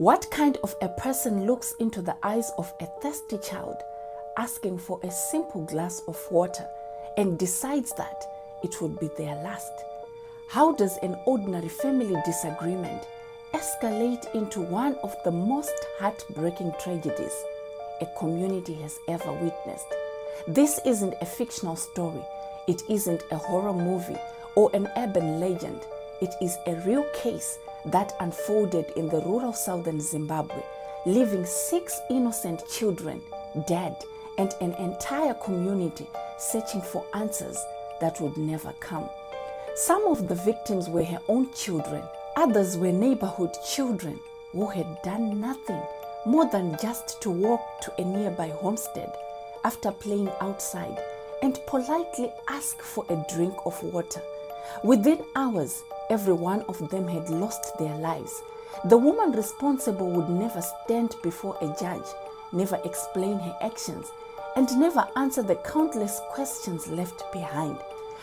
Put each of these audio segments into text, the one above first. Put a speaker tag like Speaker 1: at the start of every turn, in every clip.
Speaker 1: What kind of a person looks into the eyes of a thirsty child asking for a simple glass of water and decides that it would be their last? How does an ordinary family disagreement escalate into one of the most heartbreaking tragedies a community has ever witnessed? This isn't a fictional story. It isn't a horror movie or an urban legend. It is a real case that unfolded in the rural southern Zimbabwe, leaving 6 innocent children dead and an entire community searching for answers that would never come. Some of the victims were her own children. Others were neighborhood children who had done nothing more than just to walk to a nearby homestead after playing outside and politely ask for a drink of water. Within hours, every one of them had lost their lives. The woman responsible would never stand before a judge, never explain her actions, and never answer the countless questions left behind.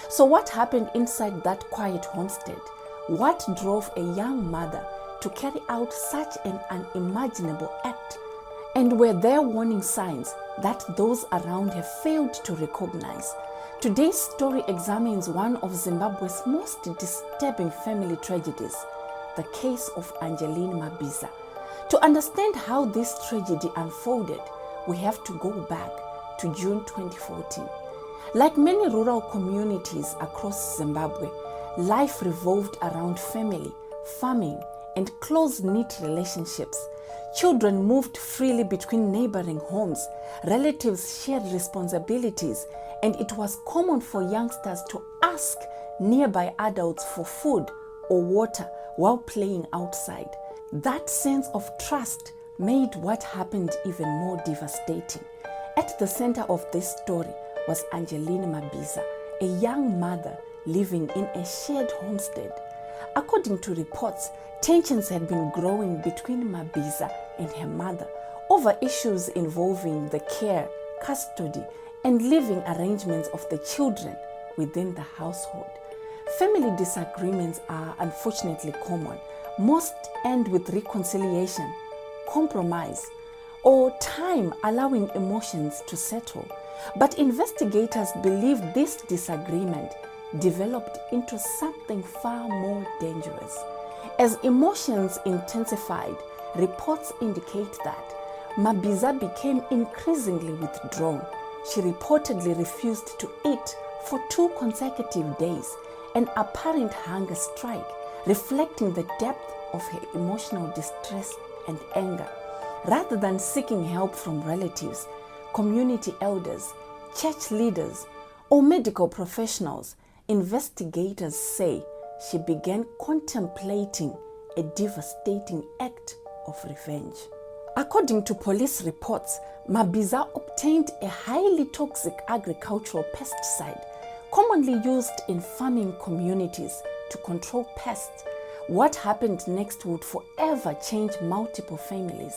Speaker 1: So what happened inside that quiet homestead? What drove a young mother to carry out such an unimaginable act? And were there warning signs that those around her failed to recognize? Today's story examines one of Zimbabwe's most disturbing family tragedies, the case of Angeline Mabiza. To understand how this tragedy unfolded, we have to go back to June 2014. Like many rural communities across Zimbabwe, life revolved around family, farming, and close-knit relationships. Children moved freely between neighboring homes, relatives shared responsibilities, and it was common for youngsters to ask nearby adults for food or water while playing outside. That sense of trust made what happened even more devastating. At the center of this story was Angeline Mabiza, a young mother living in a shared homestead. According to reports, tensions had been growing between Mabiza and her mother over issues involving the care, custody, and living arrangements of the children within the household. Family disagreements are unfortunately common. Most end with reconciliation, compromise, or time allowing emotions to settle. But investigators believe this disagreement developed into something far more dangerous. As emotions intensified, reports indicate that Mabiza became increasingly withdrawn. She reportedly refused to eat for 2 consecutive days, an apparent hunger strike, reflecting the depth of her emotional distress and anger. Rather than seeking help from relatives, community elders, church leaders, or medical professionals, investigators say she began contemplating a devastating act of revenge. According to police reports, Mabiza obtained a highly toxic agricultural pesticide commonly used in farming communities to control pests. What happened next would forever change multiple families.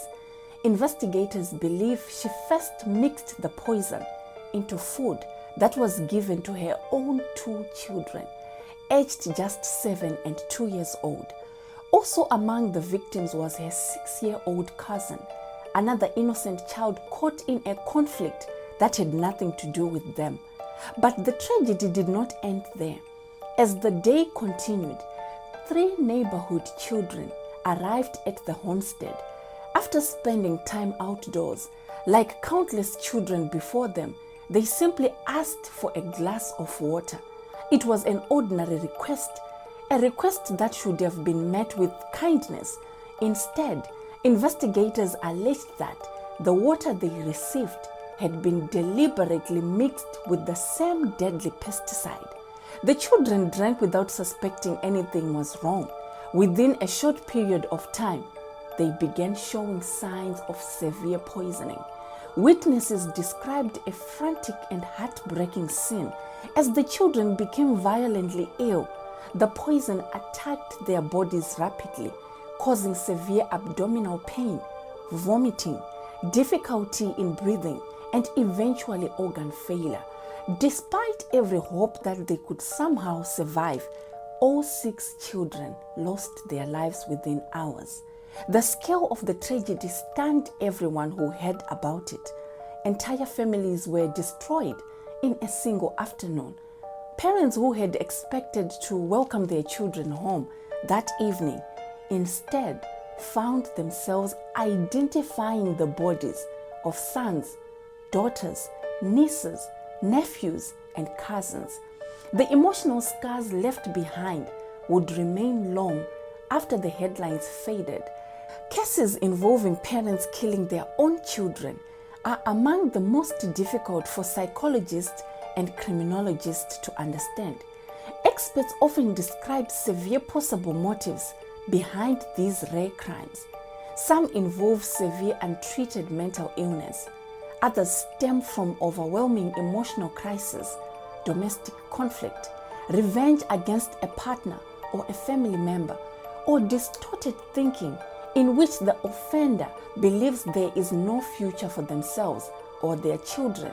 Speaker 1: Investigators believe she first mixed the poison into food that was given to her own 2 children, aged just 7 and 2 years old. Also among the victims was her 6-year-old cousin, another innocent child caught in a conflict that had nothing to do with them. But the tragedy did not end there. As the day continued, 3 neighborhood children arrived at the homestead. After spending time outdoors, like countless children before them, they simply asked for a glass of water. It was an ordinary request, a request that should have been met with kindness. Instead, investigators alleged that the water they received had been deliberately mixed with the same deadly pesticide. The children drank without suspecting anything was wrong. Within a short period of time, they began showing signs of severe poisoning. Witnesses described a frantic and heartbreaking scene. As the children became violently ill, the poison attacked their bodies rapidly, causing severe abdominal pain, vomiting, difficulty in breathing, and eventually organ failure. Despite every hope that they could somehow survive, all 6 children lost their lives within hours. The scale of the tragedy stunned everyone who heard about it. Entire families were destroyed in a single afternoon. Parents who had expected to welcome their children home that evening instead found themselves identifying the bodies of sons, daughters, nieces, nephews, and cousins. The emotional scars left behind would remain long after the headlines faded. Cases involving parents killing their own children are among the most difficult for psychologists and criminologists to understand. Experts often describe severe possible motives behind these rare crimes. Some involve severe untreated mental illness. Others stem from overwhelming emotional crisis, domestic conflict, revenge against a partner or a family member, or distorted thinking in which the offender believes there is no future for themselves or their children.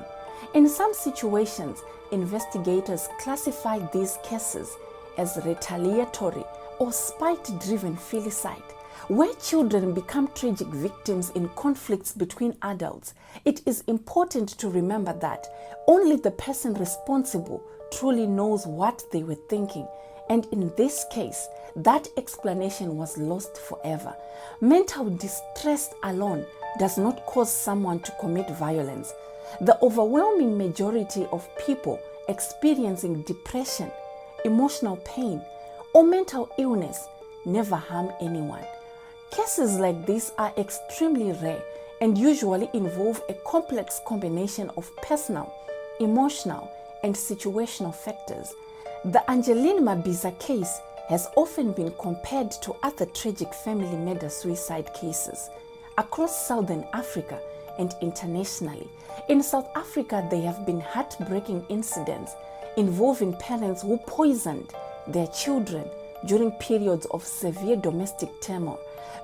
Speaker 1: In some situations, investigators classify these cases as retaliatory or spite-driven filicide, where children become tragic victims in conflicts between adults. It is important to remember that only the person responsible truly knows what they were thinking, and in this case, that explanation was lost forever. Mental distress alone does not cause someone to commit violence. The overwhelming majority of people experiencing depression, emotional pain, or mental illness never harm anyone. Cases like this are extremely rare and usually involve a complex combination of personal, emotional, and situational factors. The Angeline Mabiza case has often been compared to other tragic family murder-suicide cases across Southern Africa and internationally. In South Africa, there have been heartbreaking incidents involving parents who poisoned their children during periods of severe domestic turmoil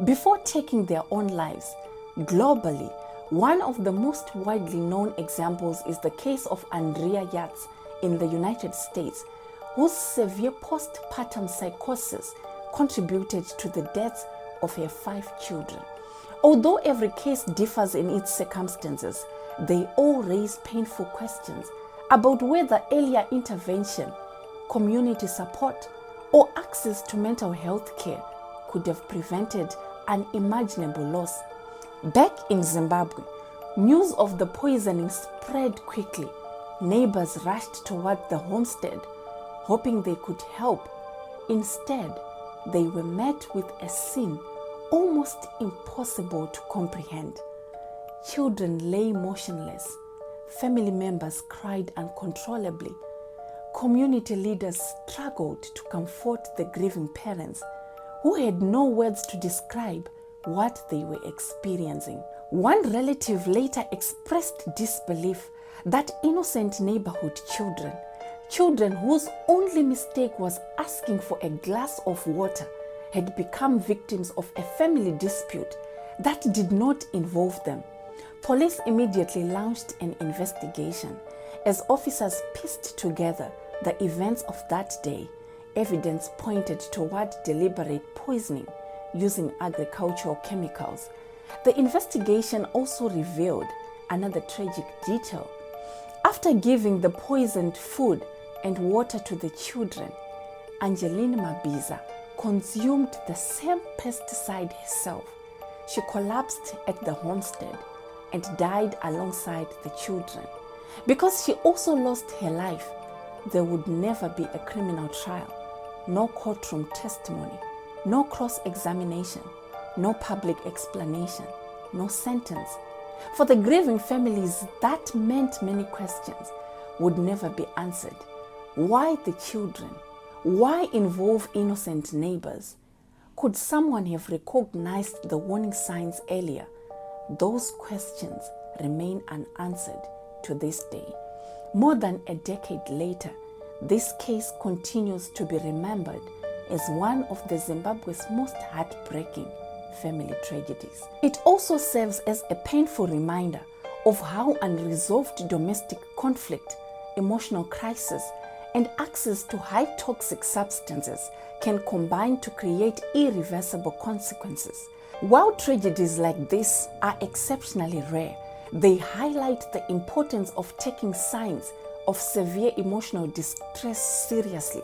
Speaker 1: before taking their own lives. Globally, one of the most widely known examples is the case of Andrea Yates in the United States, whose severe postpartum psychosis contributed to the deaths of her 5 children. Although every case differs in its circumstances, they all raise painful questions about whether earlier intervention, community support, or access to mental health care could have prevented unimaginable loss. Back in Zimbabwe, news of the poisoning spread quickly. Neighbors rushed toward the homestead, hoping they could help. Instead, they were met with a scene almost impossible to comprehend. Children lay motionless. Family members cried uncontrollably. Community leaders struggled to comfort the grieving parents who had no words to describe what they were experiencing. One relative later expressed disbelief that innocent neighborhood children whose only mistake was asking for a glass of water, had become victims of a family dispute that did not involve them. Police immediately launched an investigation. As officers pieced together the events of that day, evidence pointed toward deliberate poisoning using agricultural chemicals. The investigation also revealed another tragic detail. After giving the poisoned food and water to the children, Angeline Mabiza consumed the same pesticide herself. She collapsed at the homestead and died alongside the children. Because she also lost her life, there would never be a criminal trial, no courtroom testimony, no cross-examination, no public explanation, no sentence. For the grieving families, that meant many questions would never be answered. Why the children? Why involve innocent neighbors? Could someone have recognized the warning signs earlier? Those questions remain unanswered to this day. More than a decade later, this case continues to be remembered as one of the Zimbabwe's most heartbreaking family tragedies. It also serves as a painful reminder of how unresolved domestic conflict, emotional crisis, and access to high toxic substances can combine to create irreversible consequences. While tragedies like this are exceptionally rare, they highlight the importance of taking signs of severe emotional distress seriously.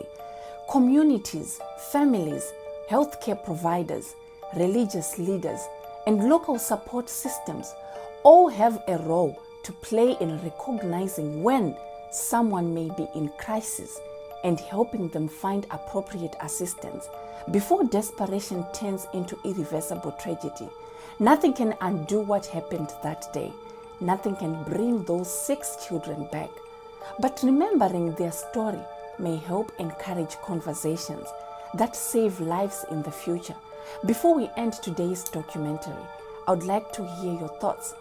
Speaker 1: Communities, families, healthcare providers, religious leaders, and local support systems all have a role to play in recognizing when someone may be in crisis and helping them find appropriate assistance before desperation turns into irreversible tragedy. Nothing can undo what happened that day. Nothing can bring those 6 children back. But remembering their story may help encourage conversations that save lives in the future. Before we end today's documentary, I would like to hear your thoughts.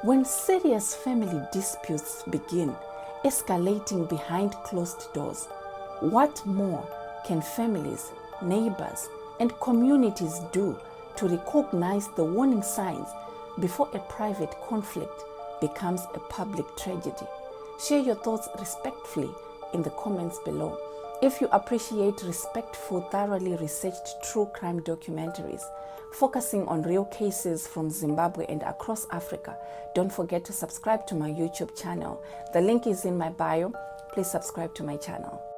Speaker 1: When serious family disputes begin, escalating behind closed doors, what more can families, neighbors, and communities do to recognize the warning signs before a private conflict becomes a public tragedy? Share your thoughts respectfully in the comments below. If you appreciate respectful, thoroughly researched true crime documentaries focusing on real cases from Zimbabwe and across Africa, don't forget to subscribe to my YouTube channel. The link is in my bio. Please subscribe to my channel.